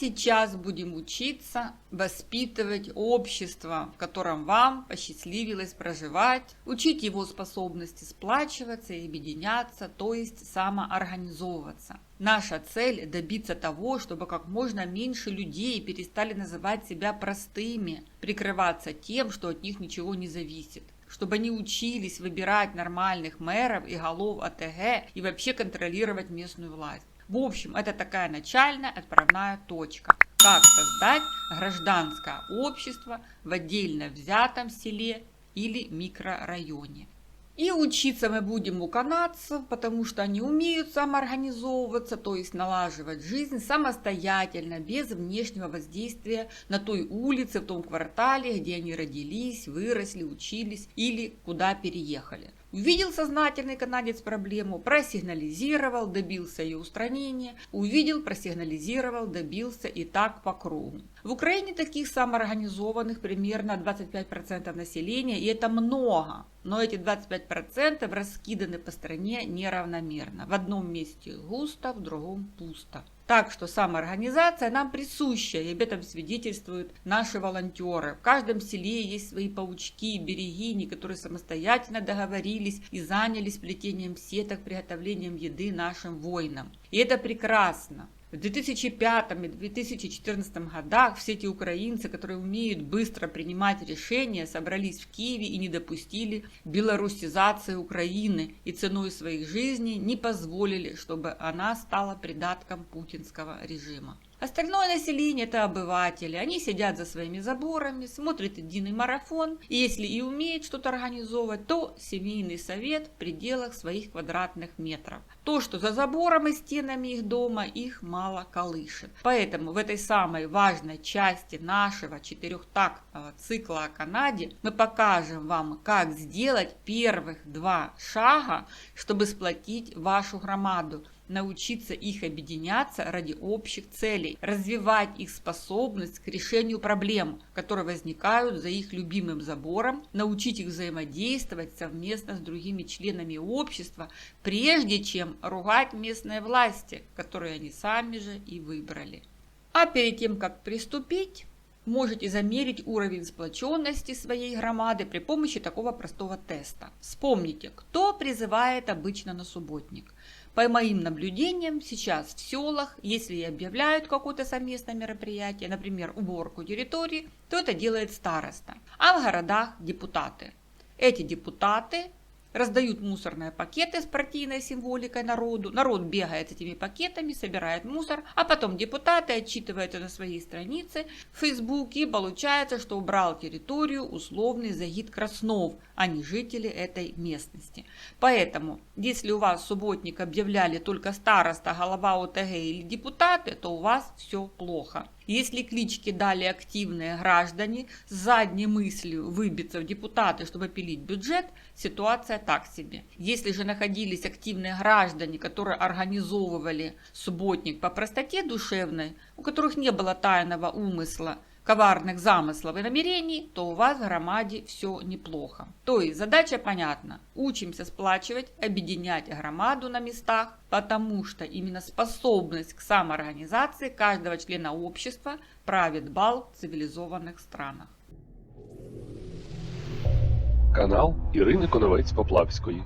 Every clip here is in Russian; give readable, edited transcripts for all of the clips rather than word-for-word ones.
сейчас будем учиться воспитывать общество, в котором вам посчастливилось проживать, учить его способности сплачиваться и объединяться, то есть самоорганизовываться. Наша цель – добиться того, чтобы как можно меньше людей перестали называть себя простыми, прикрываться тем, что от них ничего не зависит, чтобы они учились выбирать нормальных мэров и голов ОТГ и вообще контролировать местную власть. В общем, это такая начальная отправная точка. Как создать гражданское общество в отдельно взятом селе или микрорайоне. И учиться мы будем у канадцев, потому что они умеют самоорганизовываться, то есть налаживать жизнь самостоятельно, без внешнего воздействия на той улице, в том квартале, где они родились, выросли, учились или куда переехали. Увидел сознательный канадец проблему, просигнализировал, добился ее устранения, увидел, просигнализировал, добился и так по кругу. В Украине таких самоорганизованных примерно 25% населения, и это много, но эти 25% раскиданы по стране неравномерно. В одном месте густо, в другом пусто. Так что самоорганизация нам присуща, и об этом свидетельствуют наши волонтеры. В каждом селе есть свои паучки и берегини, которые самостоятельно договорились и занялись плетением сеток, приготовлением еды нашим воинам. И это прекрасно. В 2005 и 2014 годах все эти украинцы, которые умеют быстро принимать решения, собрались в Киеве и не допустили белорусизации Украины и ценой своих жизней не позволили, чтобы она стала придатком путинского режима. Остальное население – это обыватели. Они сидят за своими заборами, смотрят единый марафон. И если и умеют что-то организовывать, то семейный совет в пределах своих квадратных метров. То, что за забором и стенами их дома, их мало колышет. Поэтому в этой самой важной части нашего 4-тактного цикла о Канаде мы покажем вам, как сделать первых 2 шага, чтобы сплотить вашу громаду. Научиться их объединяться ради общих целей, развивать их способность к решению проблем, которые возникают за их любимым забором, научить их взаимодействовать совместно с другими членами общества, прежде чем ругать местные власти, которые они сами же и выбрали. А перед тем, как приступить, можете замерить уровень сплоченности своей громады при помощи такого простого теста. Вспомните, кто призывает обычно на субботник. По моим наблюдениям, сейчас в селах, если объявляют какое-то совместное мероприятие, например, уборку территории, то это делает староста, а в городах депутаты. Эти депутаты раздают мусорные пакеты с партийной символикой народу. Народ бегает с этими пакетами, собирает мусор, а потом депутаты отчитываются на своей странице в Фейсбуке, и получается, что убрал территорию условный Загид Краснов, а не жители этой местности. Поэтому, если у вас субботник объявляли только староста, голова ОТГ или депутаты, то у вас все плохо. Если клички дали активные граждане с задней мыслью выбиться в депутаты, чтобы пилить бюджет, ситуация так себе. Если же находились активные граждане, которые организовывали субботник по простоте душевной, у которых не было тайного умысла, коварных замыслов и намерений, то у вас в громаде все неплохо. То есть задача понятна. Учимся сплачивать, объединять громаду на местах, потому что именно способность к самоорганизации каждого члена общества правит бал в цивилизованных странах. Канал Ірини Коновець-Поплавської.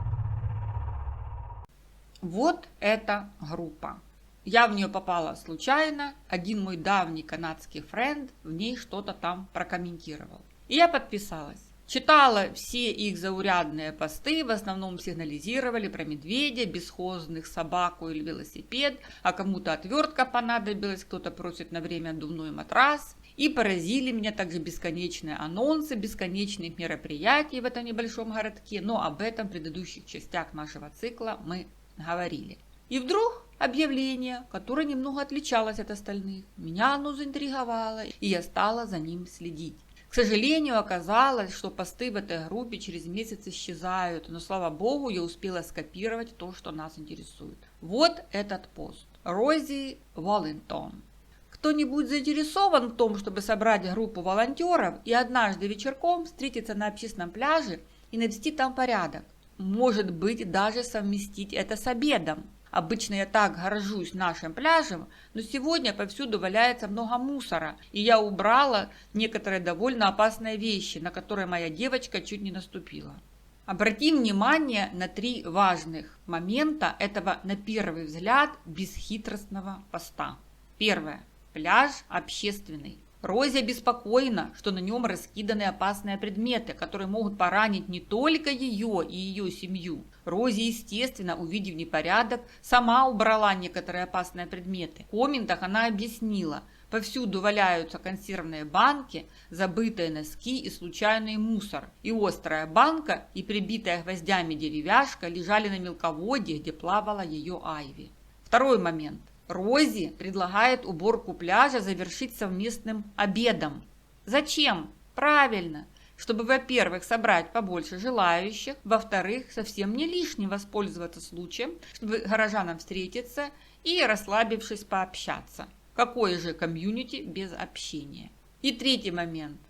Вот эта группа. Я в нее попала случайно, один мой давний канадский френд в ней что-то там прокомментировал. И я подписалась. Читала все их заурядные посты, в основном сигнализировали про медведя, бесхозных собаку или велосипед, а кому-то отвертка понадобилась, кто-то просит на время надувной матрас. И поразили меня также бесконечные анонсы бесконечных мероприятий в этом небольшом городке, но об этом в предыдущих частях нашего цикла мы говорили. И вдруг объявление, которое немного отличалось от остальных. Меня оно заинтриговало, и я стала за ним следить. К сожалению, оказалось, что посты в этой группе через месяц исчезают, но, слава богу, я успела скопировать то, что нас интересует. Вот этот пост. Рози Воллинтон. Кто-нибудь заинтересован в том, чтобы собрать группу волонтеров и однажды вечерком встретиться на общественном пляже и навести там порядок? Может быть, даже совместить это с обедом. Обычно я так горжусь нашим пляжем, но сегодня повсюду валяется много мусора, и я убрала некоторые довольно опасные вещи, на которые моя девочка чуть не наступила. Обратим внимание на 3 важных момента этого, на первый взгляд, бесхитростного поста. Первое. Пляж общественный. Рози обеспокоена, что на нем раскиданы опасные предметы, которые могут поранить не только ее и ее семью. Рози, естественно, увидев непорядок, сама убрала некоторые опасные предметы. В комментах она объяснила: повсюду валяются консервные банки, забытые носки и случайный мусор. И острая банка, и прибитая гвоздями деревяшка лежали на мелководье, где плавала ее Айви. Второй момент. Рози предлагает уборку пляжа завершить совместным обедом. Зачем? Правильно, чтобы, во-первых, собрать побольше желающих, во-вторых, совсем не лишним воспользоваться случаем, чтобы горожанам встретиться и, расслабившись, пообщаться. Какое же комьюнити без общения? И третий момент.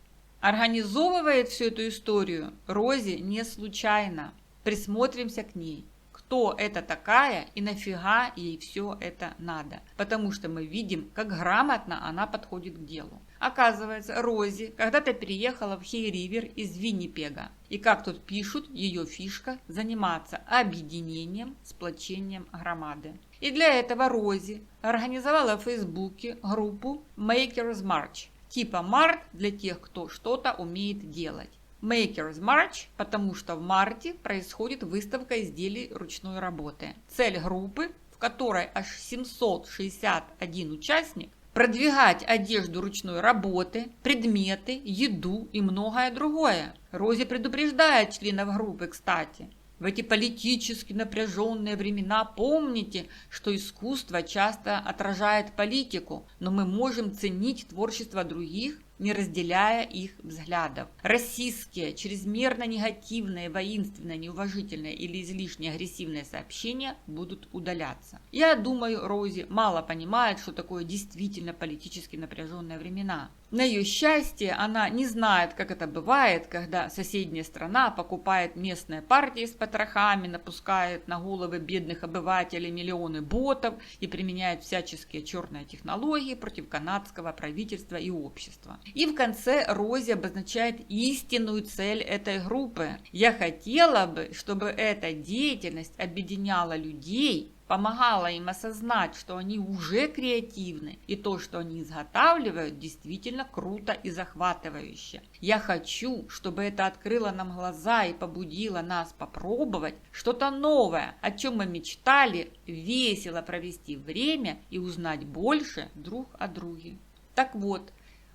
Организовывает всю эту историю Рози не случайно. Присмотримся к ней. Кто это такая и нафига ей все это надо. Потому что мы видим, как грамотно она подходит к делу. Оказывается, Рози когда-то переехала в Хей-Ривер из Виннипега. И как тут пишут, ее фишка – заниматься объединением, сплочением громады. И для этого Рози организовала в Фейсбуке группу Makers March. Типа март для тех, кто что-то умеет делать. Makers March, потому что в марте происходит выставка изделий ручной работы. Цель группы, в которой аж 761 участник, продвигать одежду ручной работы, предметы, еду и многое другое. Рози предупреждает членов группы, кстати. В эти политически напряженные времена помните, что искусство часто отражает политику, но мы можем ценить творчество других, не разделяя их взглядов. Расистские, чрезмерно негативные, воинственные, неуважительные или излишне агрессивные сообщения будут удаляться. Я думаю, Рози мало понимает, что такое действительно политически напряженные времена. На ее счастье, она не знает, как это бывает, когда соседняя страна покупает местные партии с потрохами, напускает на головы бедных обывателей миллионы ботов и применяет всяческие черные технологии против канадского правительства и общества. И в конце Рози обозначает истинную цель этой группы. Я хотела бы, чтобы эта деятельность объединяла людей, помогала им осознать, что они уже креативны, и то, что они изготавливают, действительно круто и захватывающе. Я хочу, чтобы это открыло нам глаза и побудило нас попробовать что-то новое, о чем мы мечтали, весело провести время и узнать больше друг о друге. Так вот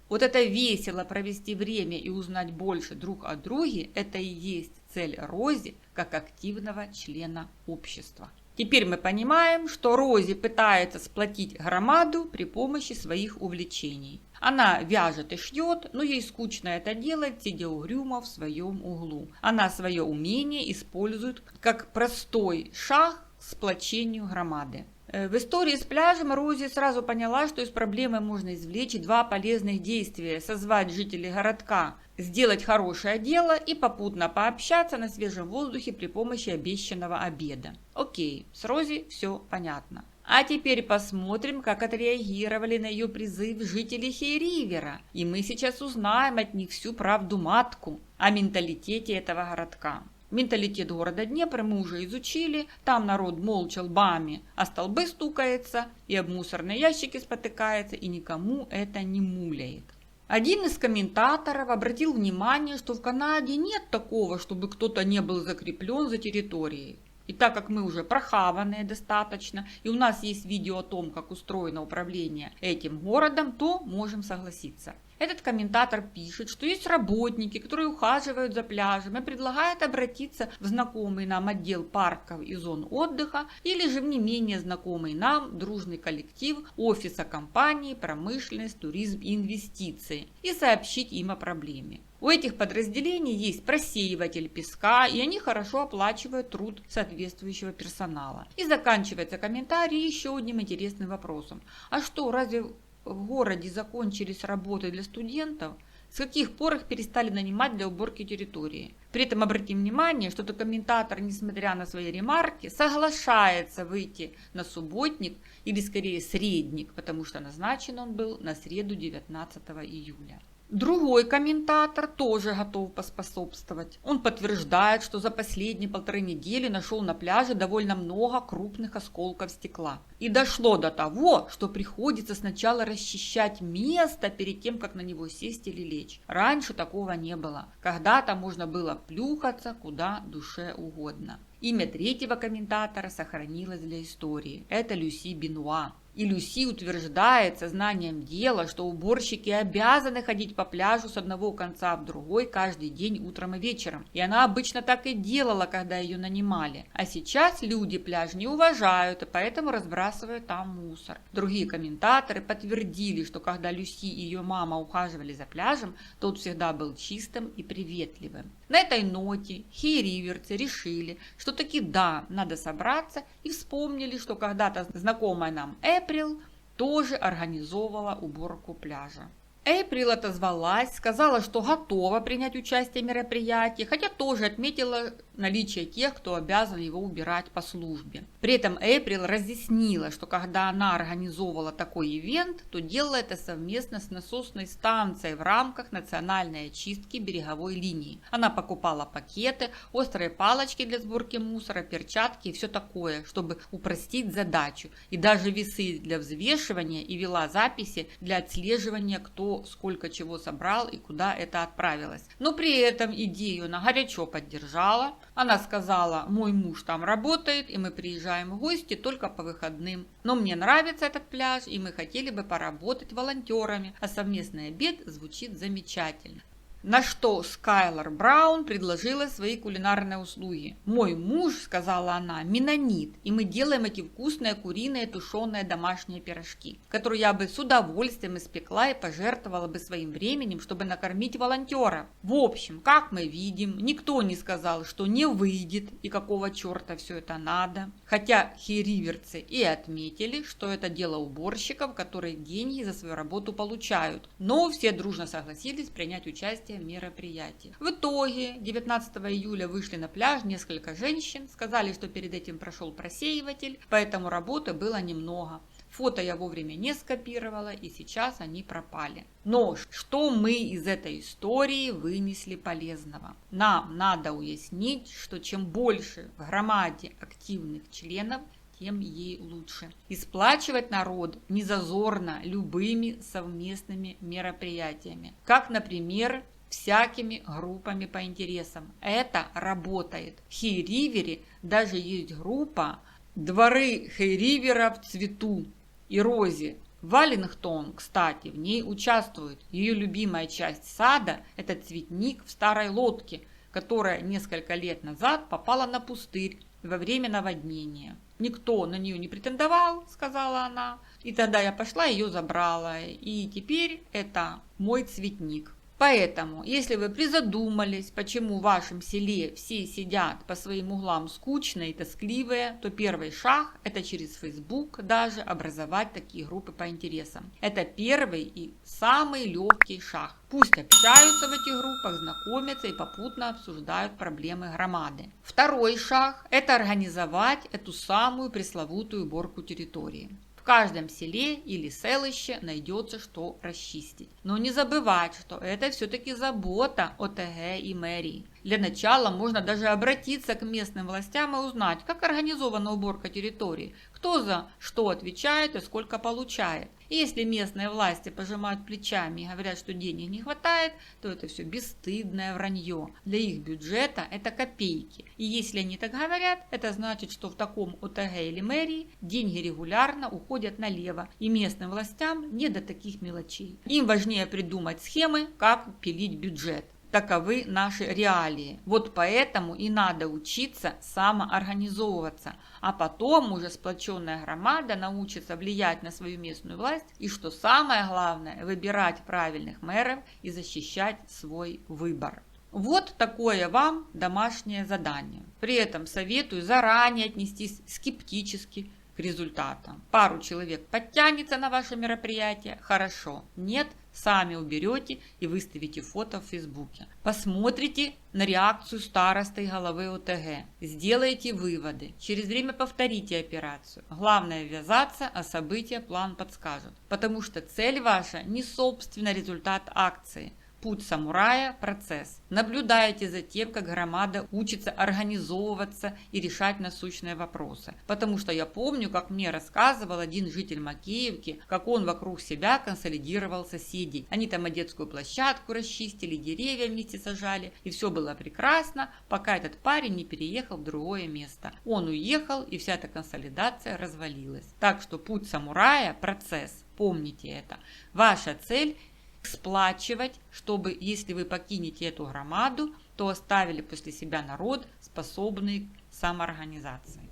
это весело провести время и узнать больше друг о друге, это и есть цель Рози как активного члена общества. Теперь мы понимаем, что Рози пытается сплотить громаду при помощи своих увлечений. Она вяжет и шьет, но ей скучно это делать, сидя угрюмо в своем углу. Она свое умение использует как простой шаг к сплочению громады. В истории с пляжем Рози сразу поняла, что из проблемы можно извлечь 2 полезных действия: созвать жителей городка, сделать хорошее дело и попутно пообщаться на свежем воздухе при помощи обещанного обеда. Окей, с Рози все понятно. А теперь посмотрим, как отреагировали на ее призыв жители Хей-Ривера. И мы сейчас узнаем от них всю правду матку о менталитете этого городка. Менталитет города Днепр мы уже изучили, там народ молча лбами о столбы стукается и об мусорные ящики спотыкается, и никому это не муляет. Один из комментаторов обратил внимание, что в Канаде нет такого, чтобы кто-то не был закреплен за территорией. И так как мы уже прохаванные достаточно, и у нас есть видео о том, как устроено управление этим городом, то можем согласиться. Этот комментатор пишет, что есть работники, которые ухаживают за пляжем и предлагает обратиться в знакомый нам отдел парков и зон отдыха или же в не менее знакомый нам дружный коллектив офиса компании «Промышленность, туризм и инвестиции» и сообщить им о проблеме. У этих подразделений есть просеиватель песка, и они хорошо оплачивают труд соответствующего персонала. И заканчивается комментарий еще одним интересным вопросом. А что, разве в городе закончились работы для студентов? с каких пор их перестали нанимать для уборки территории. При этом обратим внимание, что этот комментатор, несмотря на свои ремарки, соглашается выйти на субботник, или скорее средник, потому что назначен он был на среду 19 июля. Другой комментатор тоже готов поспособствовать. Он подтверждает, что за последние 1,5 недели нашел на пляже довольно много крупных осколков стекла. И дошло до того, что приходится сначала расчищать место перед тем, как на него сесть или лечь. Раньше такого не было. Когда-то можно было плюхаться куда душе угодно. Имя третьего комментатора сохранилось для истории. Это Люси Бенуа. И Люси утверждает сознанием дела, что уборщики обязаны ходить по пляжу с одного конца в другой каждый день утром и вечером. И она обычно так и делала, когда ее нанимали. А сейчас люди пляж не уважают и поэтому разбрасывают там мусор. Другие комментаторы подтвердили, что когда Люси и ее мама ухаживали за пляжем, тот всегда был чистым и приветливым. На этой ноте хейриверцы решили, что таки да, надо собраться, и вспомнили, что когда-то знакомая нам Эприл тоже организовывала уборку пляжа. Эприл отозвалась, сказала, что готова принять участие в мероприятии, хотя тоже отметила наличие тех, кто обязан его убирать по службе. При этом Эприл разъяснила, что когда она организовывала такой ивент, то делала это совместно с насосной станцией в рамках национальной очистки береговой линии. Она покупала пакеты, острые палочки для сборки мусора, перчатки и все такое, чтобы упростить задачу. И даже весы для взвешивания и вела записи для отслеживания, кто сколько чего собрал и куда это отправилось. Но при этом идею она горячо поддержала. Она сказала: мой муж там работает, и мы приезжаем в гости только по выходным. Но мне нравится этот пляж, и мы хотели бы поработать волонтерами, а совместный обед звучит замечательно. На что Скайлор Браун предложила свои кулинарные услуги. «Мой муж, — сказала она, — менонит, и мы делаем эти вкусные куриные тушеные домашние пирожки, которые я бы с удовольствием испекла и пожертвовала бы своим временем, чтобы накормить волонтеров. В общем, как мы видим, никто не сказал, что не выйдет и какого черта все это надо. Хотя хейриверцы и отметили, что это дело уборщиков, которые деньги за свою работу получают. Но все дружно согласились принять участие в мероприятии. В итоге 19 июля вышли на пляж несколько женщин, сказали, что перед этим прошел просеиватель, поэтому работы было немного. Фото я вовремя не скопировала, и сейчас они пропали. Но что мы из этой истории вынесли полезного? Нам надо уяснить, что чем больше в громаде активных членов, тем ей лучше. И сплачивать народ незазорно любыми совместными мероприятиями, как, например, всякими группами по интересам. Это работает. В Хейривере даже есть группа «Дворы Хейривера в цвету» и Рози. Веллингтон, кстати, в ней участвует. Ее любимая часть сада – это цветник в старой лодке, которая несколько лет назад попала на пустырь во время наводнения. «Никто на нее не претендовал, — сказала она, — и тогда я пошла ее забрала, и теперь это мой цветник». Поэтому, если вы призадумались, почему в вашем селе все сидят по своим углам скучные и тоскливые, то первый шаг – это через Facebook даже образовать такие группы по интересам. Это первый и самый легкий шаг. Пусть общаются в этих группах, знакомятся и попутно обсуждают проблемы громады. Второй шаг – это организовать эту самую пресловутую уборку территории. В каждом селе или селище найдется, что расчистить. Но не забывать, что это все-таки забота ОТГ и мэрии. Для начала можно даже обратиться к местным властям и узнать, как организована уборка территории, кто за что отвечает и сколько получает. И если местные власти пожимают плечами и говорят, что денег не хватает, то это все бесстыдное вранье. Для их бюджета это копейки. И если они так говорят, это значит, что в таком ОТГ или мэрии деньги регулярно уходят налево. И местным властям не до таких мелочей. Им важнее придумать схемы, как пилить бюджет. Таковы наши реалии. Вот поэтому и надо учиться самоорганизовываться, а потом уже сплоченная громада научится влиять на свою местную власть и, что самое главное, выбирать правильных мэров и защищать свой выбор. Вот такое вам домашнее задание. При этом советую заранее отнестись скептически к результатам. Пару человек подтянется на ваше мероприятие, хорошо. Нет, сами уберете и выставите фото в Фейсбуке. Посмотрите на реакцию старосты и головы ОТГ. Сделайте выводы. Через время повторите операцию. Главное ввязаться, а события план подскажут. Потому что цель ваша не собственно результат акции. Путь самурая – процесс. Наблюдайте за тем, как громада учится организовываться и решать насущные вопросы. Потому что я помню, как мне рассказывал один житель Макеевки, как он вокруг себя консолидировал соседей. Они там и детскую площадку расчистили, деревья вместе сажали, и все было прекрасно, пока этот парень не переехал в другое место. Он уехал, и вся эта консолидация развалилась. Так что путь самурая – процесс. Помните это. Ваша цель – сплачивать, чтобы, если вы покинете эту громаду, то оставили после себя народ, способный к самоорганизации.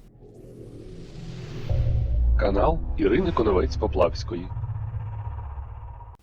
Канал Ірини Коновець-Поплавської.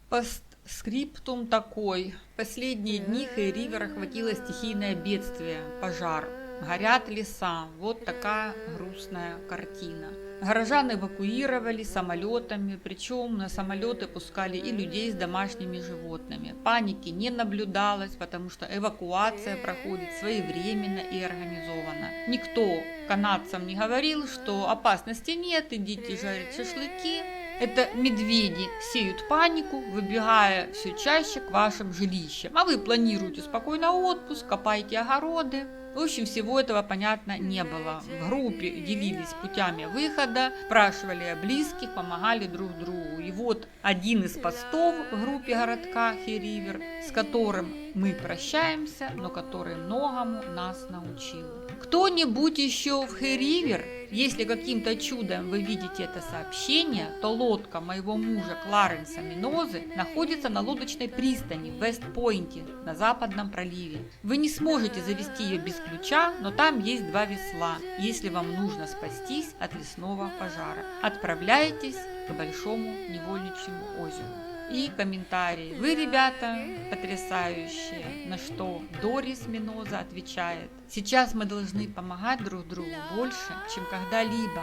Постскриптум такой. В последние дни Хэй-Ривер охватило стихийное бедствие, пожар. Горят леса. Вот такая грустная картина. Горожан эвакуировали самолетами, причем на самолеты пускали и людей с домашними животными. Паники не наблюдалось, потому что эвакуация проходит своевременно и организованно. Никто канадцам не говорил, что опасности нет, идите жарить шашлыки. Это медведи сеют панику, выбегая все чаще к вашим жилищам. А вы планируете спокойно отпуск, копаете огороды. В общем, всего этого, понятно, не было. В группе делились путями выхода, спрашивали о близких, помогали друг другу. И вот один из постов в группе городка Хэй-Ривер, с которым мы прощаемся, но который многому нас научил. Кто-нибудь еще в Хэй-Ривер? Если каким-то чудом вы видите это сообщение, то лодка моего мужа Кларенса Минозы находится на лодочной пристани в Вест-Пойнте на Западном проливе. Вы не сможете завести ее без ключа, но там есть 2 весла, если вам нужно спастись от лесного пожара. Отправляйтесь к Большому Невольничьему озеру. И комментарий. Вы, ребята, потрясающие. На что Дорис Миноза отвечает. Сейчас мы должны помогать друг другу больше, чем когда-либо.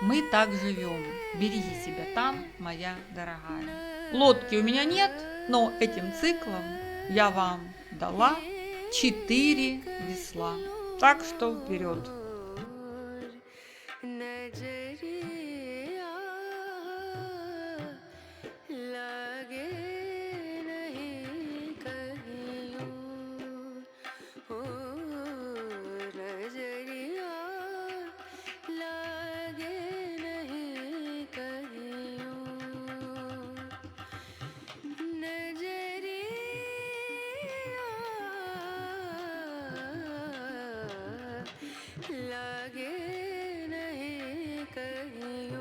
Мы так живем. Береги себя там, моя дорогая. Лодки у меня нет, но этим циклом я вам дала 4 весла. Так что вперед. लागे नहीं कहीं